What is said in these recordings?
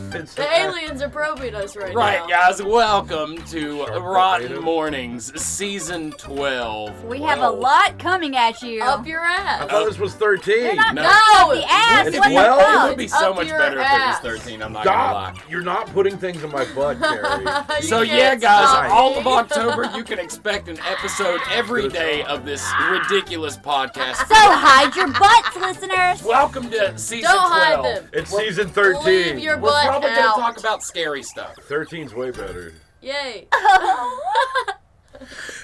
The aliens are probing us now. Right, guys, welcome to Rotten Mornings, Season 12. We have a lot coming at you. Up your ass. I thought this was 13. Not No. the ass. It's What the 12? fuck? It would be so Up much your better ass. if it was 13, I'm not gonna lie. Stop! You're not putting things in my butt, Carrie. So You yeah, can't guys, stop all me. of October, you can expect an episode every day of this ridiculous podcast. So hide your butts, listeners. Welcome to Season Don't 12. hide them. It's season 13. Leave your We're butt probably going out. to talk about scary stuff. 13's way better. Yay.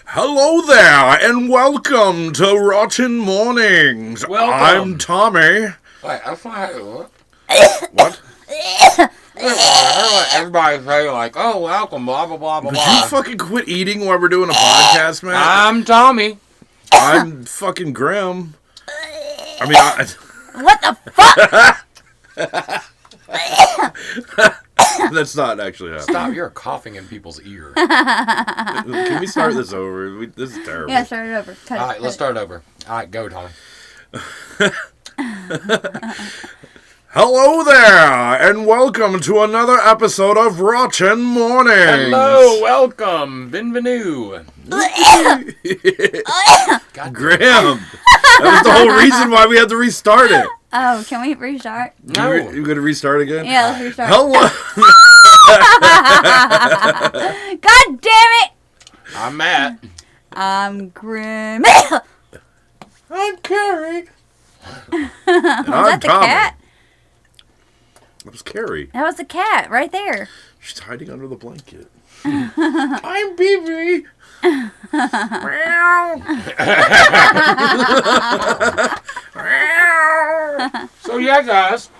Hello there, and welcome to Rotten Mornings. Welcome. I'm Tommy. Wait, that's not how it works. What? Everybody say like, oh, welcome, blah, blah, blah, blah, Would you fucking quit eating while we're doing a podcast, man? I'm Tommy. I'm fucking Grim. I mean, What the fuck? that's not actually happening. Stop, you're coughing in people's ears. Can we start this over? This is terrible. Yeah, start it over. Cut All it, right, cut let's it. start over. All right, go, Tommy. Hello there, and welcome to another episode of Rotten Mornings. Hello, welcome, bienvenue. God, Graham, that was the whole reason why we had to restart it. Oh, can we restart? no. You gonna restart again? Yeah, let's restart. Hello. God damn it! I'm Matt. I'm Grim. I'm Carrie. Was I'm that the Tommy. cat? That was Carrie. That was the cat right there. She's hiding under the blanket. I'm BB. So yeah, guys.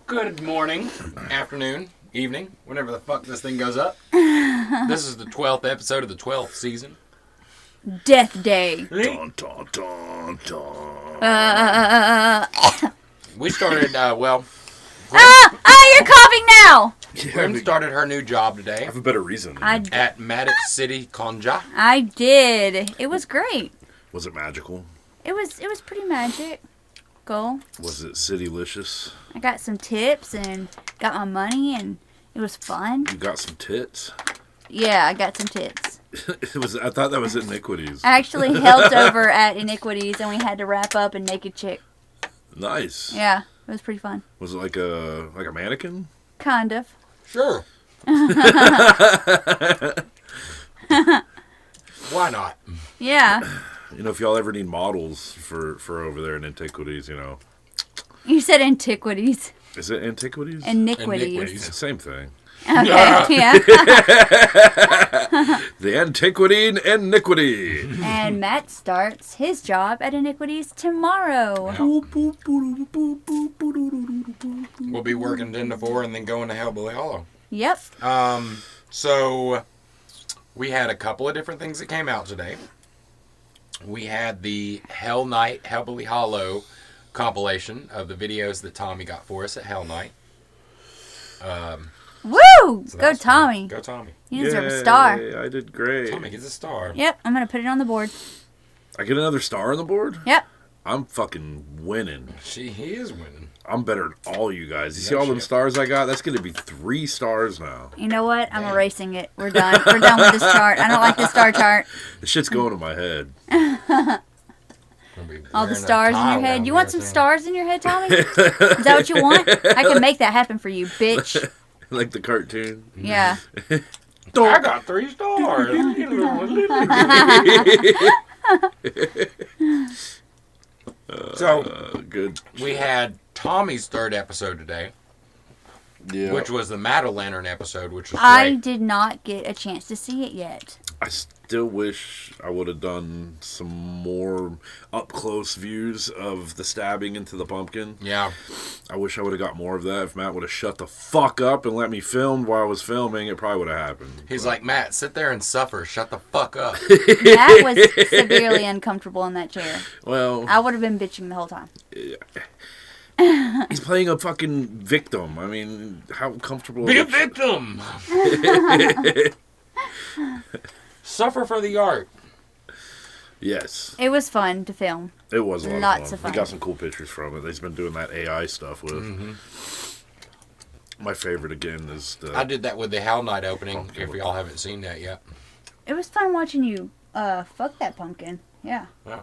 Good morning, afternoon, evening, whenever the fuck this thing goes up. This is the 12th episode of the 12th season. Death Day. Dun, dun, dun, dun. We started, well, You're coughing now. Grim started her new job today I have a better reason. at Maddox City Conja. I did. It was great. Was it magical? It was pretty magic. Go. Was it citylicious? I got some tips and got my money and it was fun. You got some tits? Yeah, I got some tips. It was. I thought that was Iniquities. I actually helped over at Iniquities and we had to wrap up a naked chick. Nice. Yeah, it was pretty fun. Was it like a mannequin? Kind of. Sure. Why not? Yeah. You know, if y'all ever need models for over there in Antiquities, you know. You said antiquities. Is it Antiquities? Iniquities. Iniquities. Same thing. Okay, yeah. The Antiquity and Iniquity. And Matt starts his job at Iniquities tomorrow. We'll be working 10 to 4 and then going to Hellbilly Hollow. Yep. So we had a couple of different things that came out today. We had the Hell Night Hellbilly Hollow compilation of the videos that Tommy got for us at Hell Night. Woo! So Go that's fun. Tommy. Go Tommy. You deserve a star. Yay, I did great. Tommy gets a star. Yep, I'm going to put it on the board. I get another star on the board? Yep. I'm fucking winning. He is winning. I'm better than all you guys. You see No all them shit. stars I got? That's going to be 3 stars now. You know what? I'm Damn. erasing it. We're done. We're done with this chart. I don't like the star chart. This shit's going to my head. All the stars in your head. You want some stars in your head, Tommy? Is that what you want? I can make that happen for you, bitch. Like the cartoon. Yeah. I got 3 stars. So Good. we had Tommy's 3rd episode today, Yeah. which was the Matter Lantern episode, which was I great. did not get a chance to see it yet. I still wish I would have done some more up-close views of the stabbing into the pumpkin. Yeah. I wish I would have got more of that. If Matt would have shut the fuck up and let me film while I was filming, it probably would have happened. He's like, Matt, sit there and suffer. Shut the fuck up. That was severely uncomfortable in that chair. Well, I would have been bitching the whole time. he's playing a fucking victim. I mean, how comfortable... Be a victim. Suffer for the art. Yes. It was fun to film. It was a lot Lots of of fun. fun. We got some cool pictures from it. They've been doing that AI stuff with. Mm-hmm. My favorite again is the. I did that with the Hell Night opening. Pumpkin. If y'all haven't seen that yet. It was fun watching you fuck that pumpkin. Yeah. Yeah.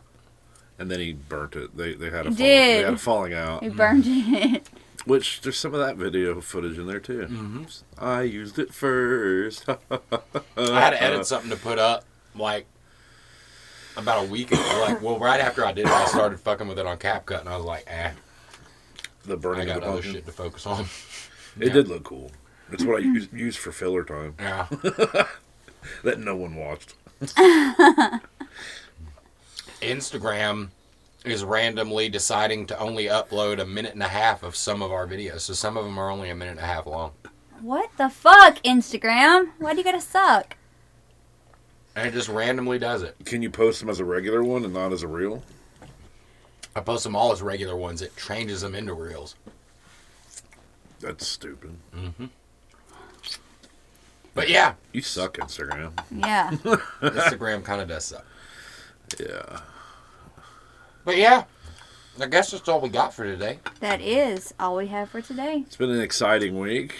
And then he burnt it. They had a He falling, they did. had a falling out. You burned it. Which there's some of that video footage in there too. Mm-hmm. I used it first. I had to edit something to put up like about a week ago. Right after I did it, I started fucking with it on CapCut, and I was like, The I burning of got the other pumpkin. shit to focus on. It did look cool. It's what I used for filler time. Yeah. That no one watched. Instagram is randomly deciding to only upload a minute and a half of some of our videos. So some of them are only a minute and a half long. What the fuck, Instagram? Why do you gotta suck? And it just randomly does it. Can you post them as a regular one and not as a reel? I post them all as regular ones. It changes them into reels. That's stupid. Mm-hmm. But yeah, You suck, Instagram. Yeah. Instagram kind of does suck. Yeah. But yeah, I guess that's all we got for today. That is all we have for today. It's been an exciting week.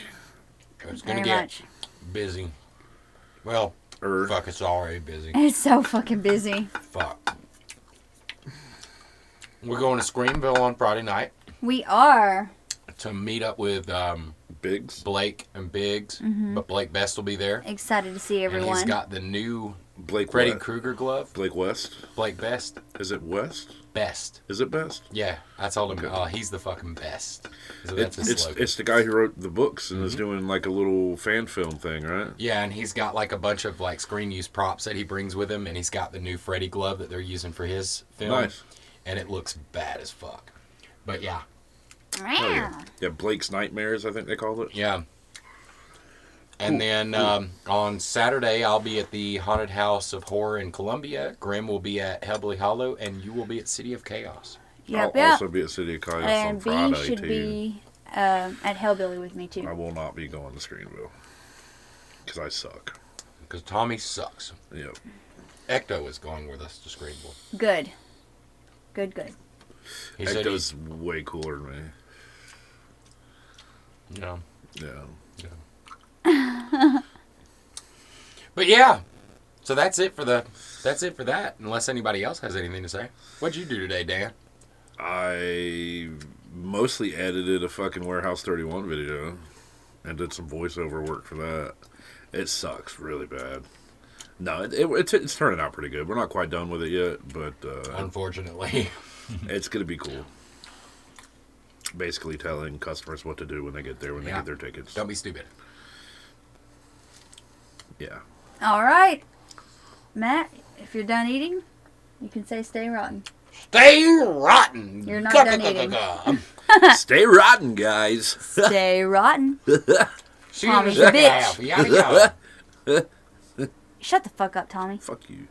It's going to Very get much. busy. Well, fuck, it's already busy. It's so fucking busy. Fuck. We're going to Screamville on Friday night We are. to meet up with Biggs. Blake and Biggs. But Blake Best will be there. Excited to see And everyone. he's got the new Blake Freddy West. Krueger glove. Blake West. Blake Best. Is it West? Best. Is it Best? Yeah, I told him, Okay. he's the fucking best. So that's his It's slogan. it's the guy who wrote the books and is doing like a little fan film thing, right? Yeah, and he's got like a bunch of like screen use props that he brings with him, and he's got the new Freddy glove that they're using for his film. Nice. And it looks bad as fuck. But yeah. Oh, yeah. Yeah, Blake's Nightmares, I think they called it. Yeah. And then on Saturday, I'll be at the Haunted House of Horror in Columbia. Grim will be at Hellbilly Hollow, and you will be at City of Chaos. Yep, I'll yep. also be at City of Chaos on And B Friday, should too. be at Hellbilly with me, too. I will not be going to Screenville. Because I suck. Because Tommy sucks. Yep. Ecto is going with us to Screamville. Good. Good, good. He said Ecto's way cooler than me. Yeah. Yeah. But yeah. So that's it for that. Unless anybody else has anything to say. What'd you do today, Dan? I mostly edited a fucking Warehouse 31 video and did some voiceover work for that. It sucks really bad. No, it's turning out pretty good. We're not quite done with it yet, but Unfortunately. it's going to be cool. Basically telling customers what to do when they get there, when they get their tickets. Don't be stupid. Yeah. All right. Matt, if you're done eating, you can say stay rotten. Stay rotten. You're not done eating. Stay rotten, guys. Stay rotten. See you in Tommy's the a second bitch. half. Yada yada. Shut the fuck up, Tommy. Fuck you.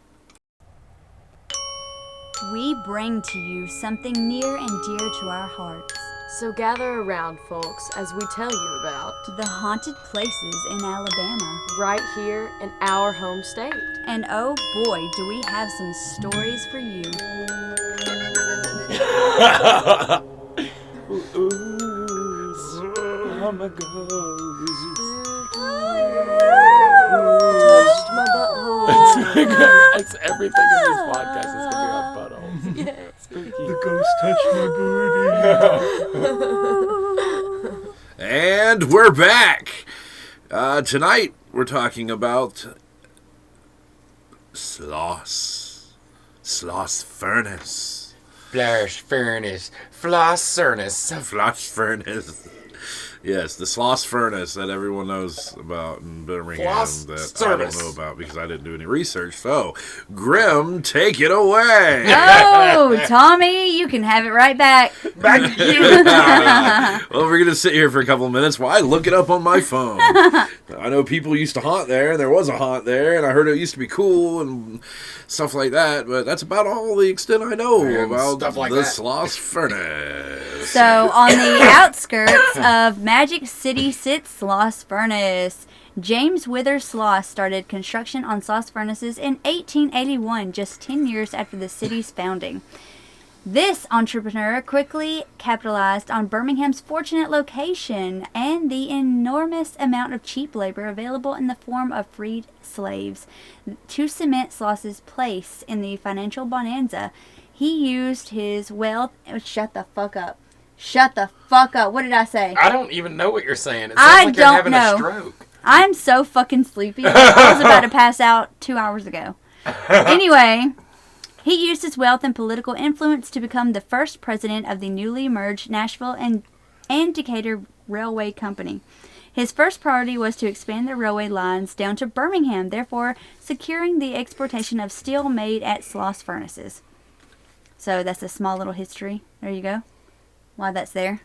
We bring to you something near and dear to our hearts. So gather around, folks, as we tell you about The haunted places in Alabama. right here in our home state. And oh boy, do we have some stories for you. Touched my butthole. It's everything in this podcast is going to be on buttholes. The ghost touched my booty. And we're back. Tonight we're talking about sloss. Sloss furnace. Flash furnace. Floss furnace. Floss furnace. Yes, the sloss furnace that everyone knows about in Birmingham Floss that service. I don't know about because I didn't do any research. So, Grim, take it away. Oh, Tommy, you can have it right back. Back to you. Well, we're going to sit here for a couple of minutes while I look it up on my phone. I know people used to haunt there, and there was a haunt there, and I heard it used to be cool and stuff like that, but that's about all the extent I know And about stuff like the that. sloss furnace. So, on the outskirts of Magic City sits Sloss Furnace. James Withers Sloss started construction on Sloss furnaces in 1881, just 10 years after the city's founding. This entrepreneur quickly capitalized on Birmingham's fortunate location and the enormous amount of cheap labor available in the form of freed slaves to cement Sloss's place in the financial bonanza. He used his wealth. Shut the fuck up. Shut the fuck up. What did I say? I don't even know what you're saying. It sounds I like you're don't having know. a stroke. I'm so fucking sleepy. I was about to pass out 2 hours ago. Anyway, he used his wealth and political influence to become the first president of the newly merged Nashville and Decatur Railway Company. His first priority was to expand the railway lines down to Birmingham, therefore securing the exportation of steel made at Sloss furnaces. So that's a small little history. There you go. Why that's there.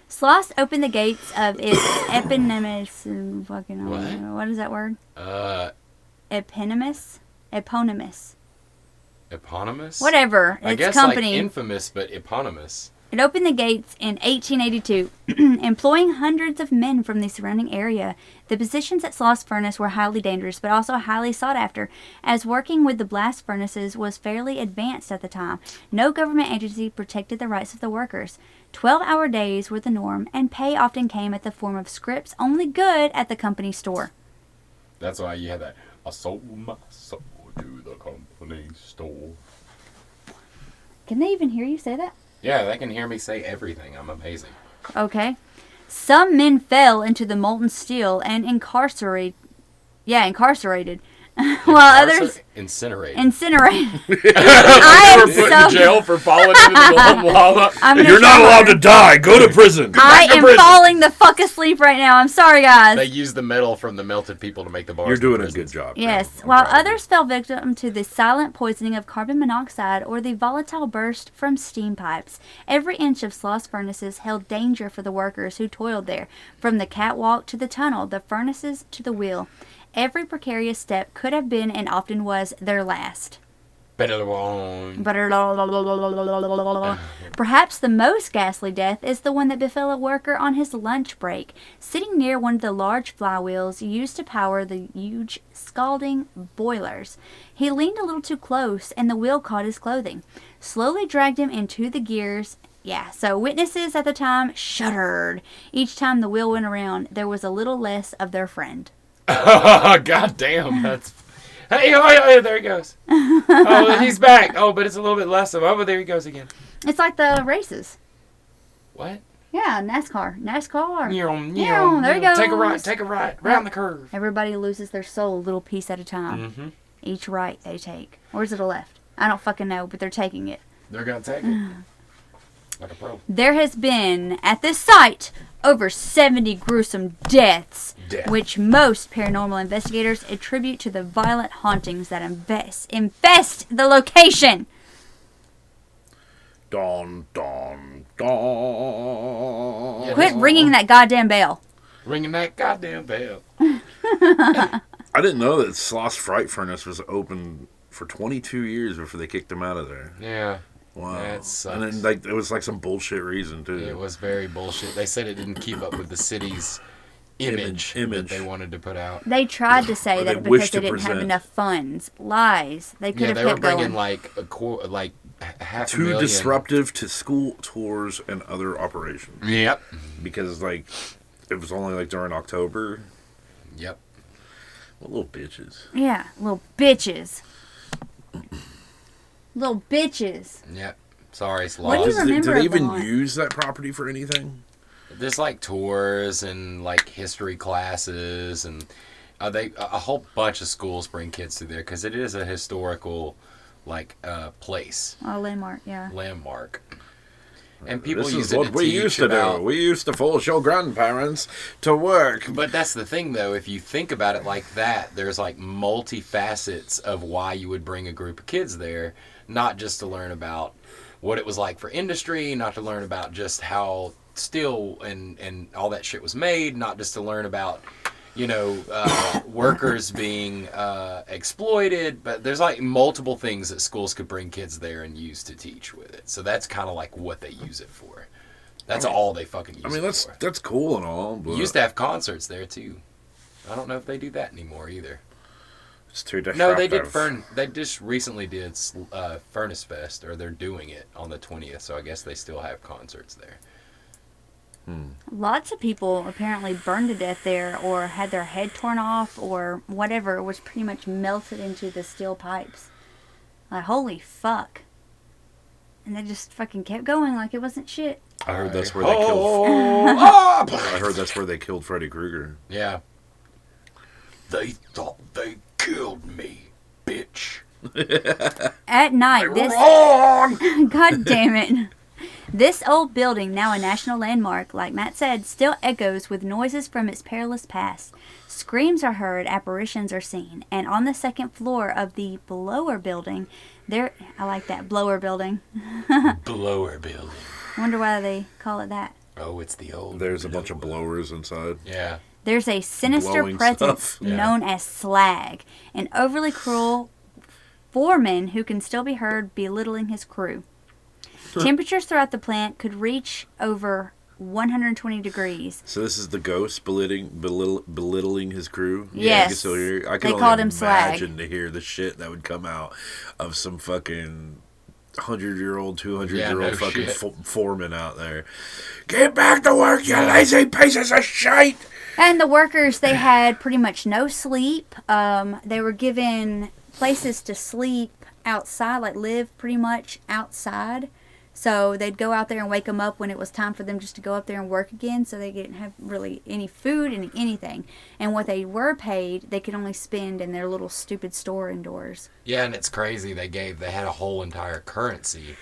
Sloss opened the gates of its eponymous... What is that word? Eponymous? Eponymous. Eponymous? Whatever. I Its guess company. like infamous, but eponymous. It opened the gates in 1882, employing hundreds of men from the surrounding area. The positions at Sloss Furnace were highly dangerous, but also highly sought after, as working with the blast furnaces was fairly advanced at the time. No government agency protected the rights of the workers. 12-hour days were the norm, and pay often came at the form of scripts only good at the company store. That's why you had that. I sold my soul to the company store. Can they even hear you say that? Yeah, they can hear me say everything. I'm amazing. Okay. Some men fell into the molten steel and incarcerated. While others Incinerated. I am Put in so. jail for falling into the molten lava. You're not allowed to die. Go to prison. I to am prison. falling the fuck asleep right now. I'm sorry, guys. They use the metal from the melted people to make the bars. You're doing in a good prisons. job. Yes, Graham. I'm while proud of you. others fell victim to the silent poisoning of carbon monoxide or the volatile burst from steam pipes. Every inch of Sloss furnaces held danger for the workers who toiled there, from the catwalk to the tunnel, the furnaces to the wheel. Every precarious step could have been and often was their last. Bedalong. Perhaps the most ghastly death is the one that befell a worker on his lunch break, sitting near one of the large flywheels used to power the huge scalding boilers. He leaned a little too close, and the wheel caught his clothing, slowly dragged him into the gears. Yeah, so witnesses at the time shuddered. Each time the wheel went around, there was a little less of their friend. God damn, that's... Hey, oh, there he goes. Oh, he's back. Oh, but it's a little bit less of... Oh, but there he goes again. It's like the races. What? Yeah, NASCAR. There he goes. Take a right. Round the curve. Everybody loses their soul a little piece at a time. Mm-hmm. Each right they take. Or is it a left? I don't fucking know, but they're taking it. They're going to take it. Like a pro. There has been, at this site, over 70 gruesome deaths, which most paranormal investigators attribute to the violent hauntings that infest the location. Don, don, don. Yeah, Quit ringing that goddamn bell. Ringing that goddamn bell. I didn't know that Sloss Fright Furnace was open for 22 years before they kicked him out of there. Yeah. Wow. That sucks. And then it was like some bullshit reason too. It was very bullshit. They said it didn't keep up with the city's image. That they wanted to put out. They tried to say Or that they because wished they to didn't have present. enough funds. Lies. They could Yeah, have they were kept bringing going. like half a Too million. disruptive to school tours and other operations. Yep. Because like it was only like during October. Yep. What little bitches. Yeah, little bitches. Little bitches. Yep. Sorry, Sloss. What do you remember Did they of the even launch? use that property for anything? There's like tours and like history classes and a whole bunch of schools bring kids through there because it is a historical place, Oh, landmark, yeah. landmark. And people This use is it what to we teach used to about, do. We used to force your grandparents to work. But that's the thing, though. If you think about it like that, there's like multi-facets of why you would bring a group of kids there, not just to learn about what it was like for industry, not to learn about just how steel and all that shit was made, not just to learn about, workers being exploited, but there's like multiple things that schools could bring kids there and use to teach with it. So that's kind of like what they use it for. That's all they fucking use it for. That's cool and all, but Used to have concerts there too. I don't know if they do that anymore either. Just tear that No, shop they did down. They just recently did Furnace Fest, or they're doing it on the 20th. So I guess they still have concerts there. Lots of people apparently burned to death there or had their head torn off or whatever. It was pretty much melted into the steel pipes. Like, holy fuck. And they just fucking kept going like it wasn't shit. I heard that's where they killed. Ah! I heard that's where they killed Freddy Krueger. Yeah. They thought they killed me, bitch. At night, Wrong! God damn it. This old building, now a national landmark, like Matt said, still echoes with noises from its perilous past. Screams are heard, apparitions are seen, and on the second floor of the blower building, I like that, blower building. Blower building. Wonder why they call it that. Oh, it's the old. There's a bunch of blowers inside. Yeah. There's a sinister Blowing presence stuff. Yeah. known as slag, an overly cruel foreman who can still be heard belittling his crew. Temperatures throughout the plant could reach over 120 degrees. So this is the ghost belittling his crew? Yes. You can still hear. I can They only called him slag. imagine to hear the shit that would come out of some fucking 100-year-old, 200-year-old no fucking shit. foreman out there. Get back to work, you lazy pieces of shit! And the workers, they had pretty much no sleep. They were given places to sleep outside, like live pretty much outside. So they'd go out there and wake them up when it was time for them just to go up there and work again. So they didn't have really any food and anything. And what they were paid, they could only spend in their little stupid store indoors. Yeah, and it's crazy. They had a whole entire currency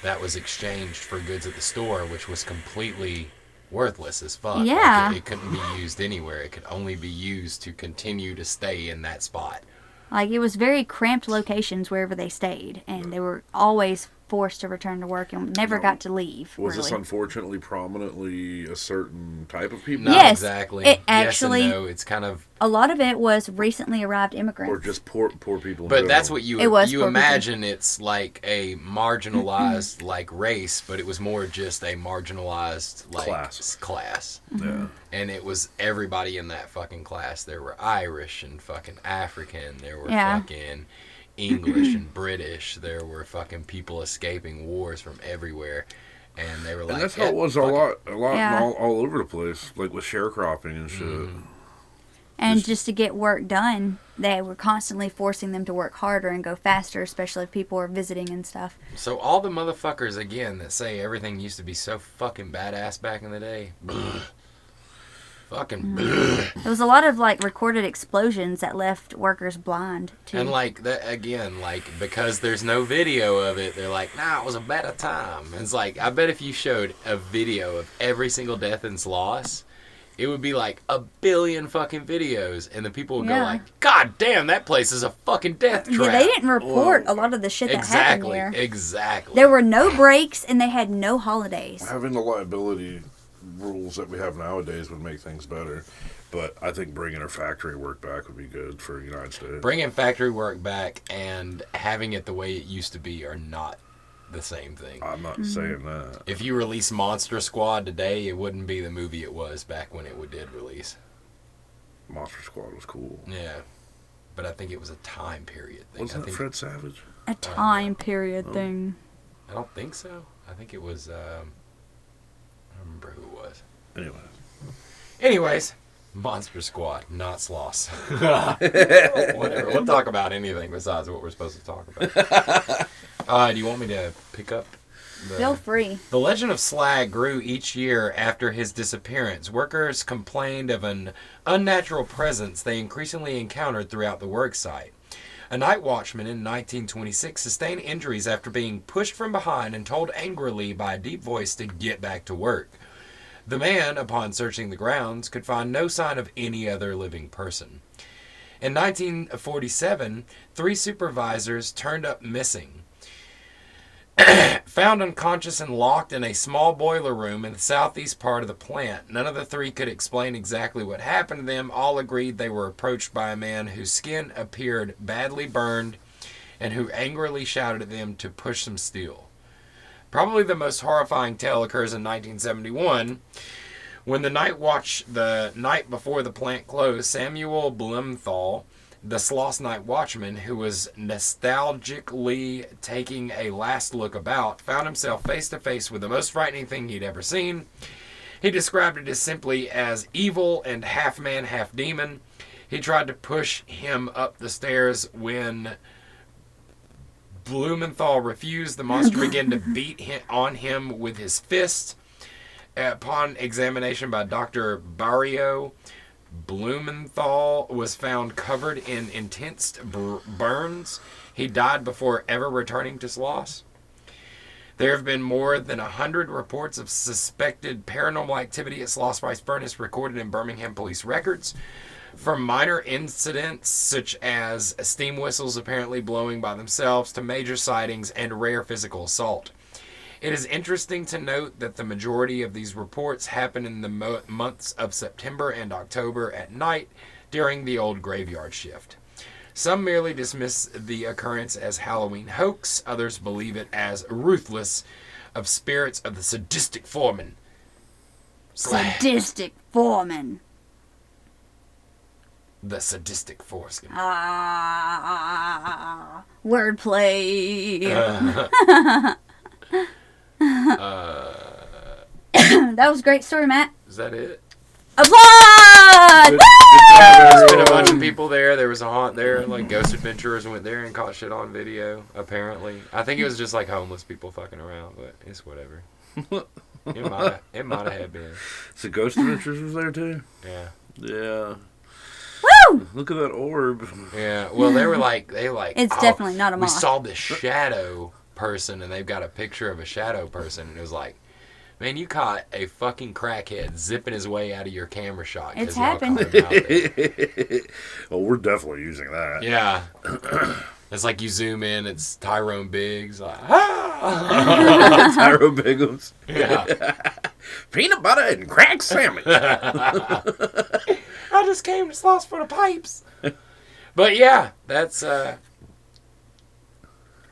that was exchanged for goods at the store, which was completely worthless as fuck. Yeah. Like, it couldn't be used anywhere. It could only be used to continue to stay in that spot. Like, it was very cramped locations wherever they stayed. And they were always forced to return to work and never got to leave. Was really. this unfortunately prominently a certain type of people? Not Yes, exactly. it Yes and actually- no. It's kind of. A lot of it was recently arrived immigrants. Or just poor people in But that's general? what you It was you poor people. imagine. It's like a marginalized like race, but it was more just a marginalized like class. Yeah. And it was everybody in that fucking class. There were Irish and fucking African. There were Yeah. fucking English and British. There were fucking people escaping wars from everywhere. And they were like, And that's how it was fuck it. a lot Yeah. all over the place, like with sharecropping and shit. Mm-hmm. And just to get work done, they were constantly forcing them to work harder and go faster, especially if people were visiting and stuff. So all the motherfuckers again that say everything used to be so fucking badass back in the day. Fucking. There was a lot of like recorded explosions that left workers blind too. And like that again, like because there's no video of it, they're like, nah, it was a better time. And it's like, I bet if you showed a video of every single death in Sloss, it would be like 1 billion fucking videos, and the people would go Yeah. like, God damn, that place is a fucking death trap. Yeah, they didn't report a lot of the shit that happened Exactly, there. exactly. There were no breaks and they had no holidays. Having the liability rules that we have nowadays would make things better. But I think bringing our factory work back would be good for the United States. Bringing factory work back and having it the way it used to be are not the same thing. I'm not saying that. If you release Monster Squad today, it wouldn't be the movie it was back when it did release. Monster Squad was cool. Yeah. But I think it was a time period thing. Wasn't I that think, Fred Savage? A time period thing. I don't think so. I think it was, I don't remember who it was. Anyway. Anyways, Monster Squad, not Sloss. Whatever. We'll talk about anything besides what we're supposed to talk about. Do you want me to pick up? Feel free. The legend of Slag grew each year after his disappearance. Workers complained of an unnatural presence they increasingly encountered throughout the work site. A night watchman in 1926 sustained injuries after being pushed from behind and told angrily by a deep voice to get back to work. The man, upon searching the grounds, could find no sign of any other living person. In 1947, 3 supervisors turned up missing. Found unconscious and locked in a small boiler room in the southeast part of the plant. None of the 3 could explain exactly what happened to them. All agreed they were approached by a man whose skin appeared badly burned and who angrily shouted at them to push some steel. Probably the most horrifying tale occurs in 1971 when the night before the plant closed, Samuel Blumenthal the Sloss Night Watchman, who was nostalgically taking a last look about, found himself face to face with the most frightening thing he'd ever seen. He described it as simply as evil and half man, half demon. He tried to push him up the stairs when Blumenthal refused. The monster began to beat on him with his fist. Upon examination by Dr. Barrio, Blumenthal was found covered in intense burns. He died before ever returning to Sloss. There have been more than 100 reports of suspected paranormal activity at Sloss Rice Furnace recorded in Birmingham police records. From minor incidents such as steam whistles apparently blowing by themselves to major sightings and rare physical assault. It is interesting to note that the majority of these reports happen in the months of September and October at night during the old graveyard shift. Some merely dismiss the occurrence as Halloween hoax. Others believe it as ruthless of spirits of the sadistic foreman. Sadistic foreman. The sadistic foreskin. Ah, wordplay. That was a great story, Matt. Is that it? Applaud! Good There's been a job, bunch of everyone. people there. There was a haunt there. Like Ghost Adventurers went there and caught shit on video, apparently. I think it was just like homeless people fucking around, but it's whatever. It might have been. So Ghost Adventures was there too? Yeah. Yeah. Woo! Look at that orb. Yeah. Well, they like, It's "Oh, definitely not a we moth." saw this shadow person, and they've got a picture of a shadow person, and it was like, man, you caught a fucking crackhead zipping his way out of your camera shot. 'cause It's y'all happened. caught him out there. Well, we're definitely using that. Yeah. It's like you zoom in, it's Tyrone Biggs. Like, ah! Tyro Biggums. Yeah. Peanut butter and cracked sandwich. I just came to Sloss for the pipes. But yeah, that's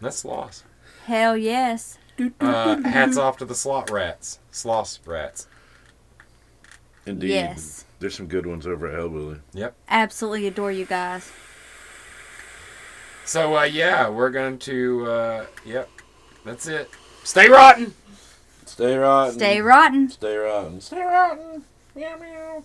Sloss. Hell yes. Hats off to the Sloss rats. Indeed. Yes. There's some good ones over at Hellbilly. Yep. Absolutely adore you guys. So yeah, we're going to yep. That's it. Stay rotten. Stay rotten. Stay rotten. Stay rotten. Stay rotten. Meow meow.